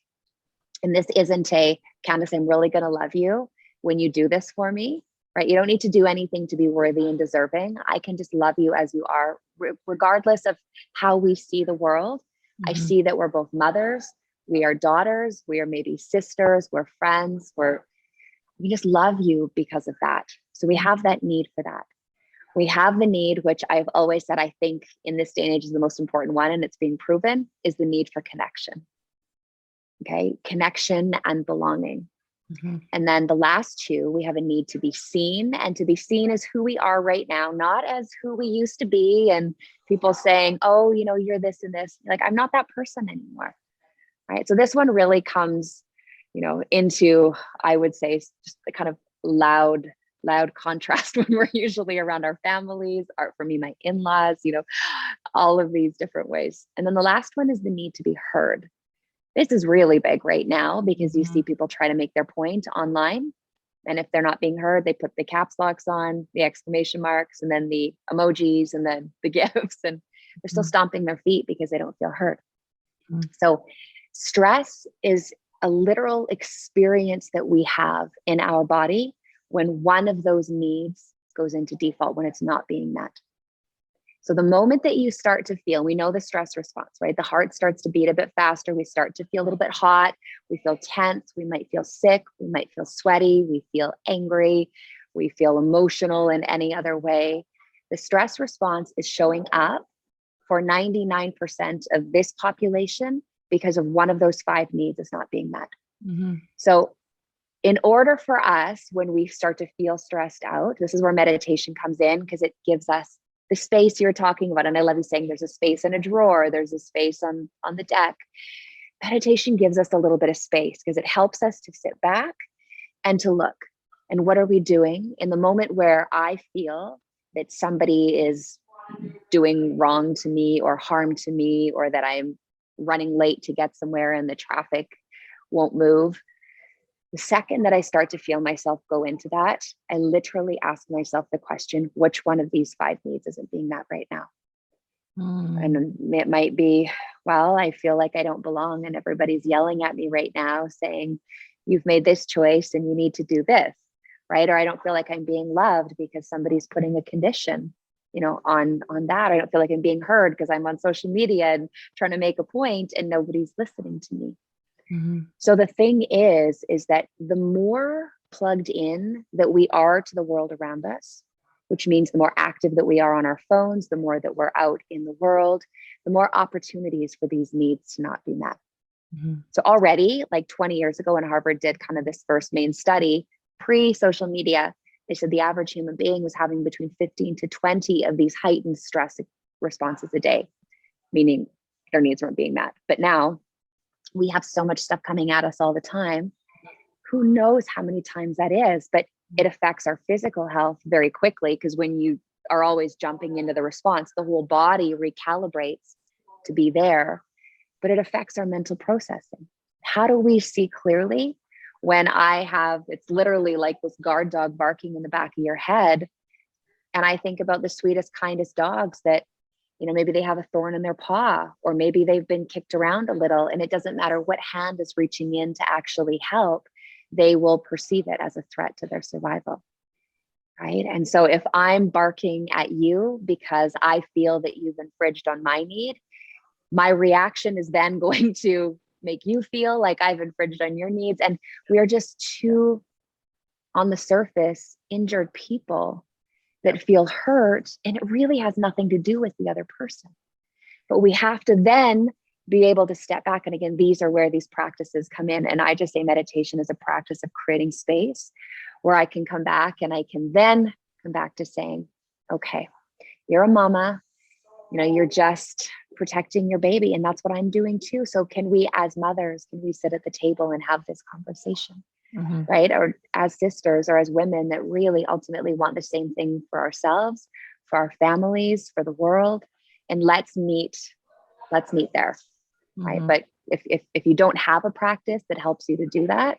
And this isn't a, Candice, I'm really going to love you when you do this for me, right? You don't need to do anything to be worthy and deserving. I can just love you as you are, regardless of how we see the world. I see that we're both mothers. We are daughters. We are maybe sisters. We're friends. We just love you because of that. So we have that need for that. We have the need, which I've always said, I think in this day and age is the most important one, and it's being proven, is the need for connection. Okay. Connection and belonging. And then the last 2, we have a need to be seen, and to be seen as who we are right now, not as who we used to be. And people saying, oh, you're this and this. Like, I'm not that person anymore. Right. So this one really comes, into, I would say, just the kind of loud contrast when we're usually around our families, for me, my in-laws, all of these different ways. And then the last one is the need to be heard. This is really big right now because you see people try to make their point online. And if they're not being heard, they put the caps locks on, the exclamation marks, and then the emojis, and then the gifs, and they're still stomping their feet because they don't feel heard. So stress is a literal experience that we have in our body when one of those needs goes into default, when it's not being met. So the moment that you start to feel, we know the stress response, right? The heart starts to beat a bit faster. We start to feel a little bit hot. We feel tense. We might feel sick. We might feel sweaty. We feel angry. We feel emotional in any other way. The stress response is showing up for 99% of this population because of one of those 5 needs is not being met. Mm-hmm. So in order for us, when we start to feel stressed out, this is where meditation comes in, because it gives us the space you're talking about. And I love you saying there's a space in a drawer, there's a space on the deck. Meditation gives us a little bit of space because it helps us to sit back and to look. And what are we doing in the moment where I feel that somebody is doing wrong to me or harm to me, or that I'm running late to get somewhere and the traffic won't move? The second that I start to feel myself go into that, I literally ask myself the question, which one of these 5 needs isn't being met right now? And it might be, well, I feel like I don't belong and everybody's yelling at me right now saying, you've made this choice and you need to do this, right? Or I don't feel like I'm being loved because somebody's putting a condition, on that. I don't feel like I'm being heard because I'm on social media and trying to make a point and nobody's listening to me. Mm-hmm. So the thing is that the more plugged in that we are to the world around us, which means the more active that we are on our phones, the more that we're out in the world, the more opportunities for these needs to not be met. Mm-hmm. So already, like 20 years ago when Harvard did kind of this first main study, pre-social media, they said the average human being was having between 15 to 20 of these heightened stress responses a day, meaning their needs weren't being met. But now we have so much stuff coming at us all the time. Who knows how many times that is, but it affects our physical health very quickly, because when you are always jumping into the response, the whole body recalibrates to be there, but it affects our mental processing. How do we see clearly when it's literally like this guard dog barking in the back of your head? And I think about the sweetest, kindest dogs that, maybe they have a thorn in their paw, or maybe they've been kicked around a little, and it doesn't matter what hand is reaching in to actually help, they will perceive it as a threat to their survival, right? And so if I'm barking at you because I feel that you've infringed on my need, my reaction is then going to make you feel like I've infringed on your needs. And we are just two, on the surface, injured people that feel hurt, and it really has nothing to do with the other person. But we have to then be able to step back. And again, these are where these practices come in. And I just say meditation is a practice of creating space where I can come back, and I can then come back to saying, okay, you're a mama, you're just protecting your baby, and that's what I'm doing too. So can we, as mothers, can we sit at the table and have this conversation? Mm-hmm. Right? Or as sisters, or as women that really ultimately want the same thing for ourselves, for our families, for the world. And let's meet there. Mm-hmm. Right. But if you don't have a practice that helps you to do that,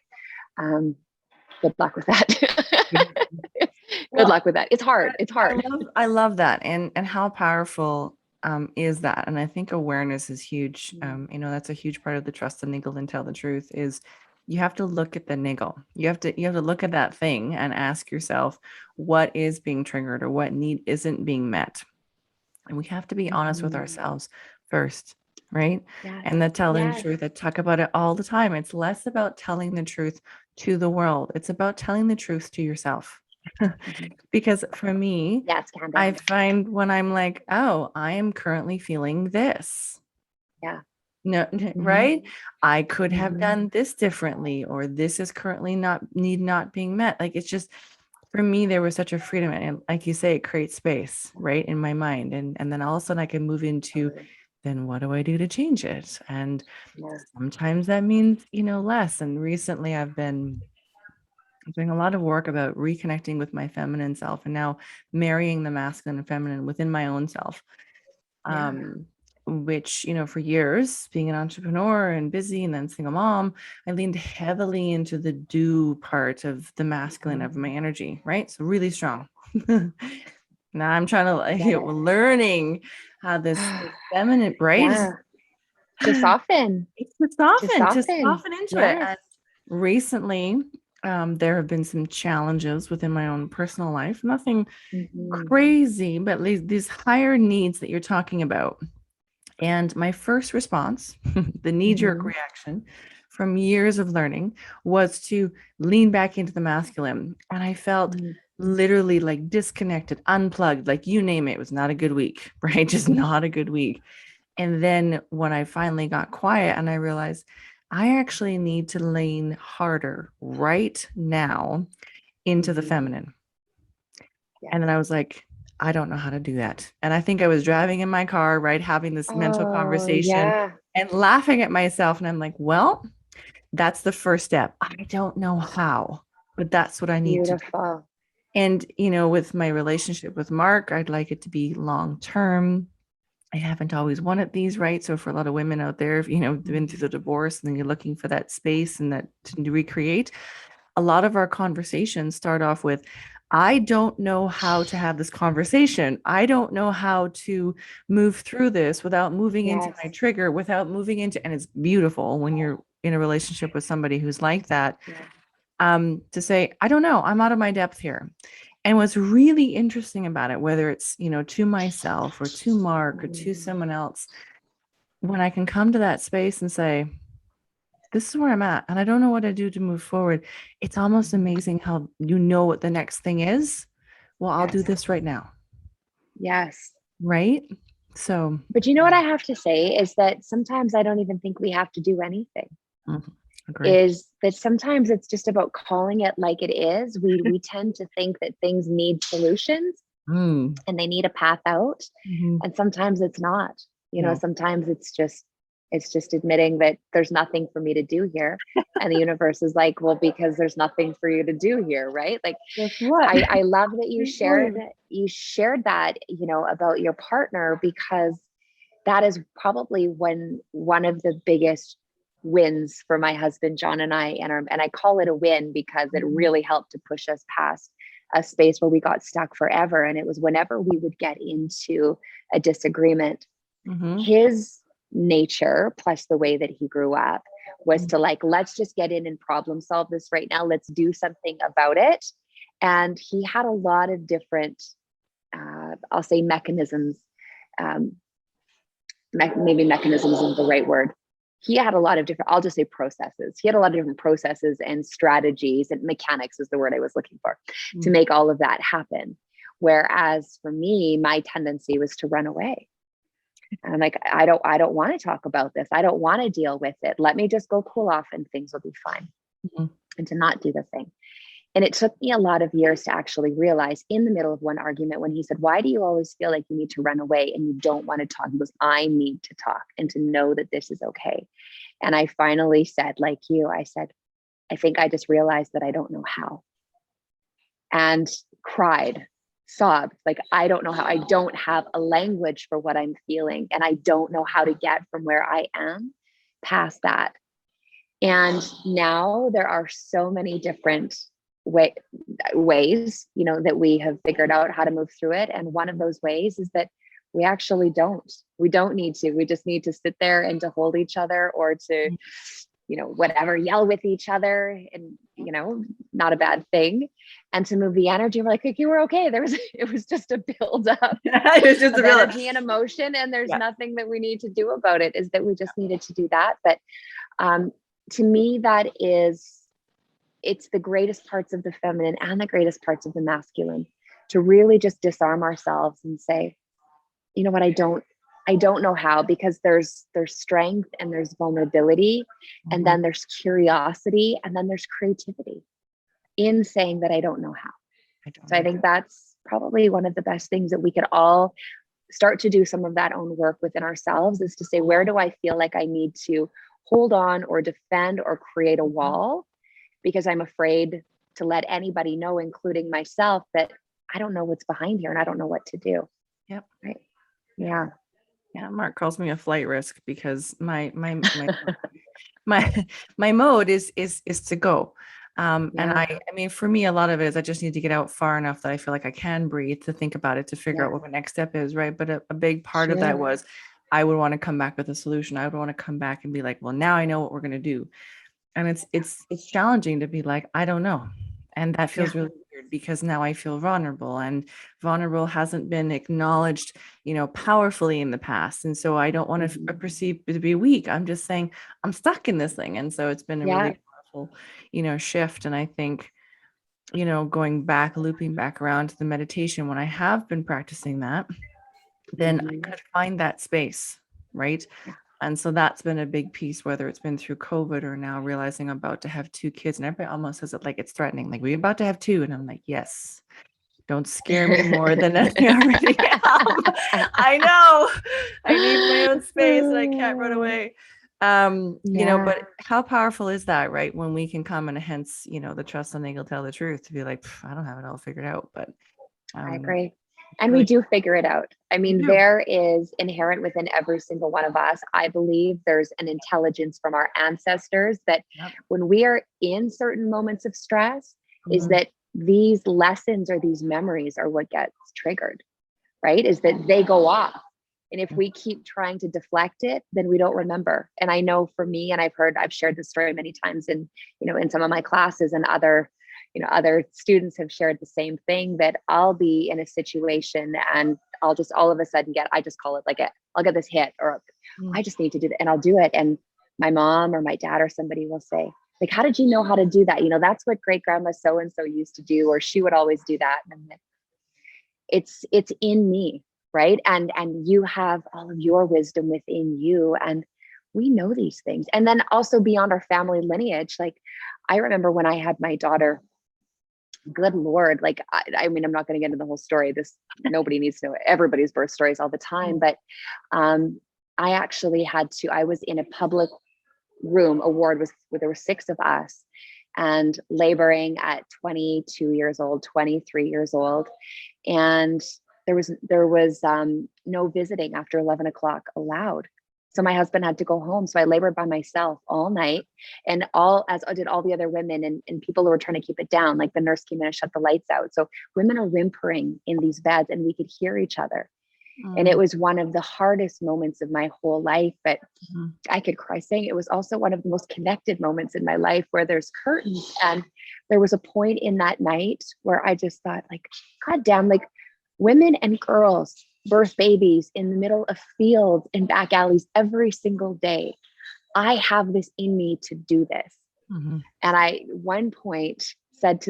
good luck with that. Good luck with that. It's hard. It's hard. I love that. And how powerful is that? And I think awareness is huge. That's a huge part of the trust the niggle and tell the truth is you have to look at the niggle. You have to look at that thing and ask yourself what is being triggered or what need isn't being met. And we have to be honest with ourselves first, right? Yes. And that telling the truth, I talk about it all the time. It's less about telling the truth to the world. It's about telling the truth to yourself. Because for me, yes, Candice. I find when I'm like, oh, I am currently feeling this. Yeah. No, right? I could have done this differently, or this is currently not being met. Like, it's just, for me, there was such a freedom. And like you say, it creates space, right, in my mind. And then all of a sudden I can move into, then what do I do to change it? And sometimes that means, less. And recently I've been doing a lot of work about reconnecting with my feminine self, and now marrying the masculine and feminine within my own self. Which, for years, being an entrepreneur and busy and then single mom, I leaned heavily into the do part of the masculine of my energy, right? So really strong. Now I'm trying to learning how this feminine, right? Yeah. To soften. To soften into it. And recently There have been some challenges within my own personal life, nothing Mm-hmm. crazy, but these higher needs that you're talking about. And my first response, the knee-jerk Mm-hmm. reaction from years of learning, was to lean back into the masculine. And I felt Mm-hmm. literally like disconnected, unplugged, like you name it. It was not a good week, right? Just not a good week. And then when I finally got quiet and I realized I actually need to lean harder right now into the Mm-hmm. feminine. Yes. And then I was like, I don't know how to do that. And I think I was driving in my car, right, having this mental Oh, conversation yeah. and laughing at myself. And I'm like, well, that's the first step. I don't know how, but that's what I need to do. Beautiful. And, with my relationship with Mark, I'd like it to be long term. I haven't always wanted these, right? So for a lot of women out there, if been through the divorce and then you're looking for that space and that to recreate, a lot of our conversations start off with, I don't know how to have this conversation. I don't know how to move through this without moving into Yes. my trigger, without moving into, and it's beautiful when you're in a relationship with somebody who's like that, Yeah. to say, I don't know, I'm out of my depth here. And what's really interesting about it, whether it's, to myself or to Mark or to Mm. someone else, when I can come to that space and say, this is where I'm at, and I don't know what to do to move forward. It's almost Mhm. amazing how you know what the next thing is. Well, I'll do Yes. this right now. Yes. Right. So, But you know what I have to say is that sometimes I don't even think we have to do anything. mhm, agree. Is that sometimes it's just about calling it like it is. We tend to think that things need solutions Mm, and they need a path out. mhm. And sometimes it's not. No. Sometimes it's just admitting that there's nothing for me to do here. And the universe is like, well, because there's nothing for you to do here, right? Like Guess what? I love that Can't tell you. you shared that, about your partner, because that is probably one of the biggest wins for my husband John and I, and I call it a win because it Mhm, really helped to push us past a space where we got stuck forever. And it was whenever we would get into a disagreement, mhm, his nature plus the way that he grew up was to like, let's just get in and problem solve this right now, let's do something about it. And he had a lot of different I'll say mechanisms. um, Maybe mechanism isn't the right word. He had a lot of different, I'll just say processes. He had a lot of different processes and strategies, and mechanics is the word I was looking for, to mhm, make all of that happen. Whereas for me, my tendency was to run away. And I'm like, I don't want to talk about this. I don't want to deal with it. Let me just go cool off and things will be fine. mhm, And to not do the thing. And it took me a lot of years to actually realize, in the middle of one argument, when he said, why do you always feel like you need to run away and you don't want to talk? He goes, I need to talk and to know that this is okay. And I finally said, like you, I said, I think I just realized that I don't know how. And cried, sobbed, like, I don't know how. I don't have a language for what I'm feeling. And I don't know how to get from where I am past that. And now there are so many different way, ways, that we have figured out how to move through it. And one of those ways is that we actually don't. We don't need to. We just need to sit there and to hold each other, or to, whatever, yell with each other, and, not a bad thing. And to move the energy, we're like, you were okay. It was just a build up It's just a of real. energy and emotion. And there's Yeah. nothing that we need to do about it. Is that we just needed to do that. But um, to me, it's the greatest parts of the feminine and the greatest parts of the masculine, to really just disarm ourselves and say, you know what, I don't know how, because there's strength and there's vulnerability, and Mhm. then there's curiosity, and then there's creativity in saying that I don't know how. I don't So I know. think that's probably one of the best things that we could all start to do some of that own work within ourselves, is to say, where do I feel like I need to hold on or defend or create a Mhm. wall, because I'm afraid to let anybody know, including myself, that I don't know what's behind here and I don't know what to do. Yep. Right. Yeah. Yeah. Mark calls me a flight risk because my my mode is to go. And Yeah. I mean, for me, a lot of it is I just need to get out far enough that I feel like I can breathe, to think about it, to figure out Yes. what my next step is, right? But a big part of that Sure. was I would want to come back with a solution. I would want to come back and be like, well, now I know what we're going to do. And it's challenging to be like, I don't know. And that Yeah. feels really weird because now I feel vulnerable, and vulnerable hasn't been acknowledged, powerfully in the past. And so I don't want to Mhm. perceive to be weak. I'm just saying I'm stuck in this thing. And so it's been a Yeah. really powerful, shift. And I think, going back, looping back around to the meditation, when I have been practicing that, then I Mhm. could find that space, right? Yeah. And so that's been a big piece, whether it's been through COVID or now realizing I'm about to have two kids. And everybody almost says it like it's threatening, like we're about to have two. And I'm like, yes, don't scare me more than I already am. I know I need my own space and I can't run away. Yeah, But how powerful is that, right? When we can come, and hence, the trust and they will tell the truth, to be like, I don't have it all figured out, but I um, agree. And we really, do figure it out. I we mean, do. there is inherent within every single one of us. I believe there's an intelligence from our ancestors that Yep. when we are in certain moments of stress, is Mhm. that these lessons or these memories are what gets triggered, right? Is that they go off. And if we keep trying to deflect it, then we don't remember. And I know for me, and I've shared this story many times in, in some of my classes, and other students have shared the same thing, that I'll be in a situation and I'll just all of a sudden I just call it like I'll get this hit, or I Mm. just need to do that, and I'll do it. And my mom or my dad or somebody will say, like, how did you know how to do that? That's what great grandma so and so used to do, or she would always do that. And I'm like, it's in me, right? And you have all of your wisdom within you, and we know these things. And then also beyond our family lineage, like I remember when I had my daughter, good Lord, like I mean, I'm not going to get into the whole story. This Nobody needs to know everybody's birth stories all the time, but I actually I was in a public room. A ward was where there were 6 of us, and laboring at 22 years old, 23 years old. And there was no visiting after 11 o'clock allowed. So my husband had to go home. So I labored by myself all night, and as did all the other women, and people who were trying to keep it down. Like the nurse came in and shut the lights out. So women are whimpering in these beds, and we could hear each other. And it Mm. was one of the hardest moments of my whole life, but Mhm. I could cry saying it was also one of the most connected moments in my life, where there's curtains. And there was a point in that night where I just thought, like, God damn, like women and girls birth babies in the middle of fields and back alleys every single day. I have this in me to do this. Mhm. And I, one point, said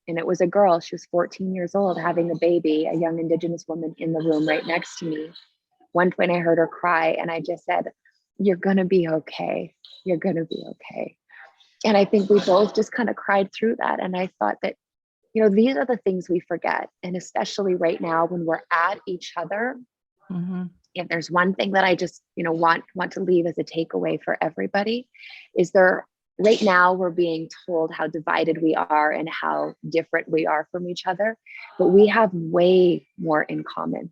and it was a girl, she was 14 years old having a baby, a young Indigenous woman in the room right next to me. One point I heard her cry, and I just said, you're going to be okay. You're going to be okay. And I think we both just kind of cried through that. And I thought that, these are the things we forget. And especially right now when we're at each other, Mhm. if there's one thing that I just, want to leave as a takeaway for everybody, is right now we're being told how divided we are and how different we are from each other, but we have way more in common.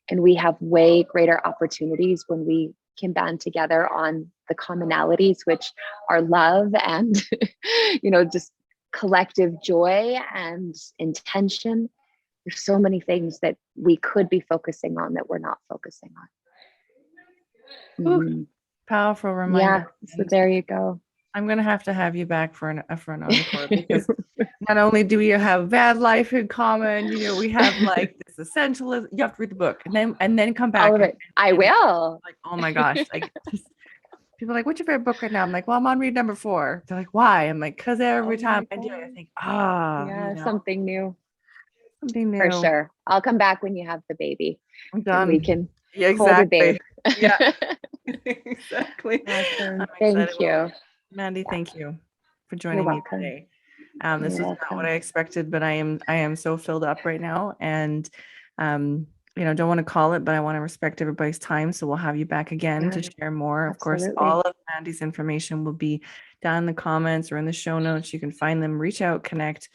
And we have way greater opportunities when we can band together on the commonalities, which are love and, just collective joy and intention. There's so many things that we could be focusing on that we're not focusing on. Whew, Mhm. powerful reminder. Yeah. So And there you go. I'm going to have you back for an encore, because not only do we have van life in common, we have like this essentialism. You have to read the book, and then come All back, of it. I and will. like, oh my gosh, like just, people are like, what's your favorite book right now? I'm like, well, I'm on read number 4. They're like, why? I'm like, because every Oh time my I do it, I God. think, Yeah. Something new. something For new. sure. I'll come back when you have the baby I'm and we done. can Yeah, hold a babe. exactly. Yeah, exactly. I'm Awesome. excited. Thank Well, you. Mandy, Yeah. thank you for You're joining me welcome. today. This You're was not what welcome. I expected, but I am so filled up right now, and don't want to call it, but I want to respect everybody's time. So we'll have you back again Yeah, to share more. Of course, all absolutely. of Mandy's information will be down in the comments or in the show notes. You can find them, reach out, connect.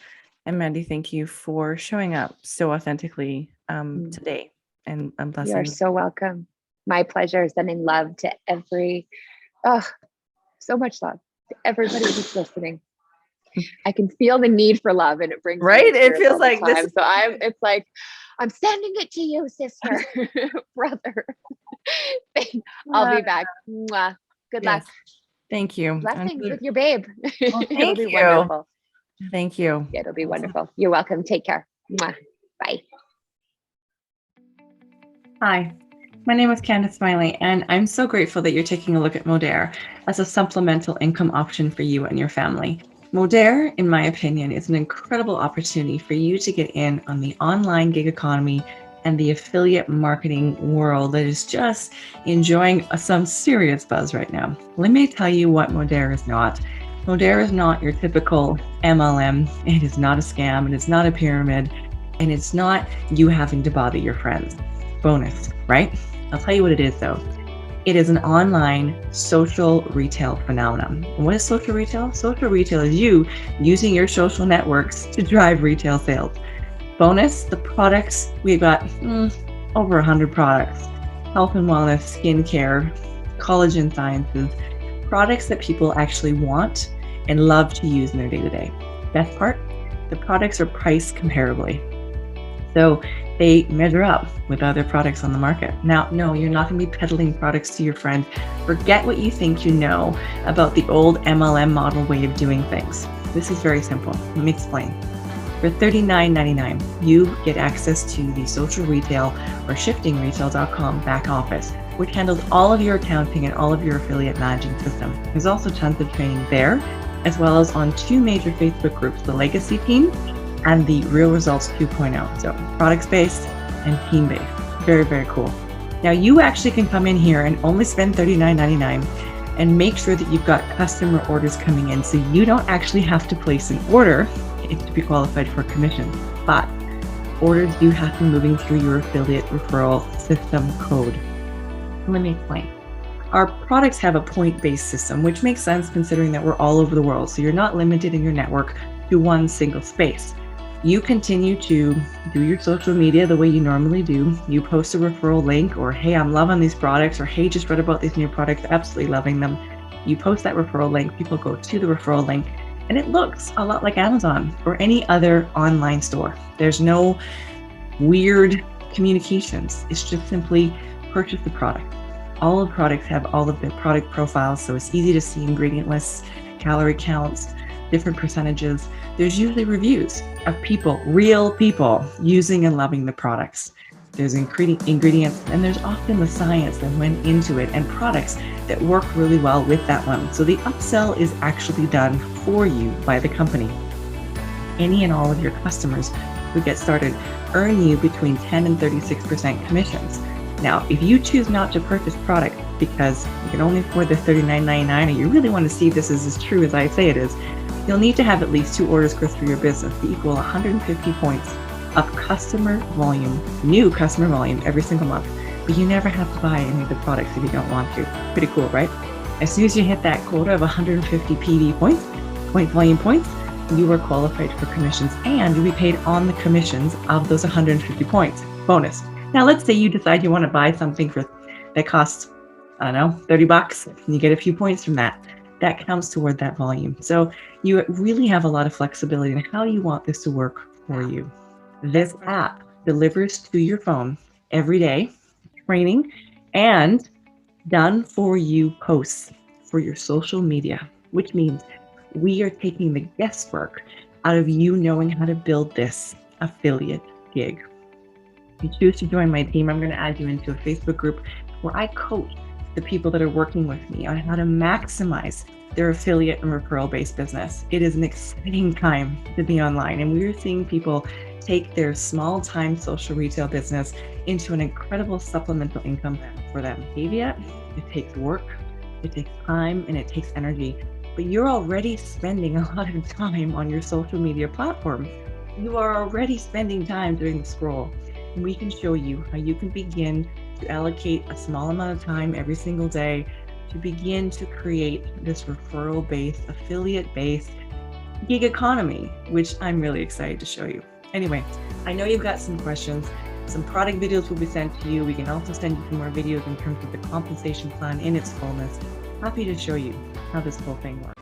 And Mandy, thank you for showing up so authentically Mm. today, and I'm You are blessing. so welcome. My pleasure. Sending love to oh, so much love to everybody who's listening. I can feel the need for love, and it brings me to Right? It tears feels all the like this time. is So it's like, I'm sending it to you, sister, brother. I'll uh, be back. Mwah. Good luck. yes. Thank you. Blessings with your babe. Well, It'll thank be you. wonderful. Thank you. Yeah, it'll be wonderful. You're welcome. Take care. Mwah. Bye. Hi, my name is Candice Smiley, and I'm so grateful that you're taking a look at Modere as a supplemental income option for you and your family. Modere, in my opinion, is an incredible opportunity for you to get in on the online gig economy and the affiliate marketing world that is just enjoying some serious buzz right now. Let me tell you what Modere is not. Modere is not your typical MLM. It is not a scam. It is not a pyramid. And it's not you having to bother your friends. Bonus, right? I'll tell you what it is though. It is an online social retail phenomenon. And what is social retail? Social retail is you using your social networks to drive retail sales. Bonus, the products, we've got over 100 products. Health and wellness, skincare, collagen sciences, products that people actually want and love to use in their day-to-day. Best part, the products are priced comparably. So they measure up with other products on the market. Now, no, you're not going to be peddling products to your friends. Forget what you think you know about the old MLM model way of doing things. This is very simple. Let me explain. For $39.99, you get access to the social retail or shiftingretail.com back office, which handles all of your accounting and all of your affiliate managing system. There's also tons of training there, as well as on two major Facebook groups, the Legacy Team and the Real Results 2.0. So products-based and team-based. Very, very cool. Now you actually can come in here and only spend $39.99 and make sure that you've got customer orders coming in. So you don't actually have to place an order to be qualified for commission, but orders do have to be moving through your affiliate referral system code. Let me explain. Our products have a point-based system, which makes sense considering that we're all over the world. So you're not limited in your network to one single space. You continue to do your social media the way you normally do. You post a referral link or, hey, I'm loving these products, or hey, just read about these new products, absolutely loving them. You post that referral link, people go to the referral link, and it looks a lot like Amazon or any other online store. There's no weird communications. It's just simply purchase the product. All of the products have all of the product profiles, so it's easy to see ingredient lists, calorie counts, different percentages. There's usually reviews of people, real people, using and loving the products. There's ingredients, and there's often the science that went into it and products that work really well with that one. So the upsell is actually done for you by the company. Any and all of your customers who get started earn you between 10 and 36% commissions. Now, if you choose not to purchase product because you can only afford the $39.99, or you really want to see if this is as true as I say it is, you'll need to have at least 2 orders go through your business to equal 150 points of customer volume, new customer volume every single month. But you never have to buy any of the products if you don't want to. Pretty cool, right? As soon as you hit that quota of 150 PV points, point volume points, you are qualified for commissions, and you'll be paid on the commissions of those 150 points. Bonus. Now, let's say you decide you want to buy something that costs, I don't know, $30, and you get a few points from that. That counts toward that volume. So you really have a lot of flexibility in how you want this to work for you. This app delivers to your phone every day, training and done for you posts for your social media, which means we are taking the guesswork out of you knowing how to build this affiliate gig. If you choose to join my team, I'm going to add you into a Facebook group where I coach the people that are working with me on how to maximize their affiliate and referral-based business. It is an exciting time to be online, and we're seeing people take their small-time social retail business into an incredible supplemental income for them. Caveat, it takes work, it takes time, and it takes energy, but you're already spending a lot of time on your social media platforms. You are already spending time doing the scroll, and we can show you how you can begin to allocate a small amount of time every single day to begin to create this referral-based, affiliate-based gig economy, which I'm really excited to show you. Anyway, I know you've got some questions. Some product videos will be sent to you. We can also send you some more videos in terms of the compensation plan in its fullness. Happy to show you how this whole thing works.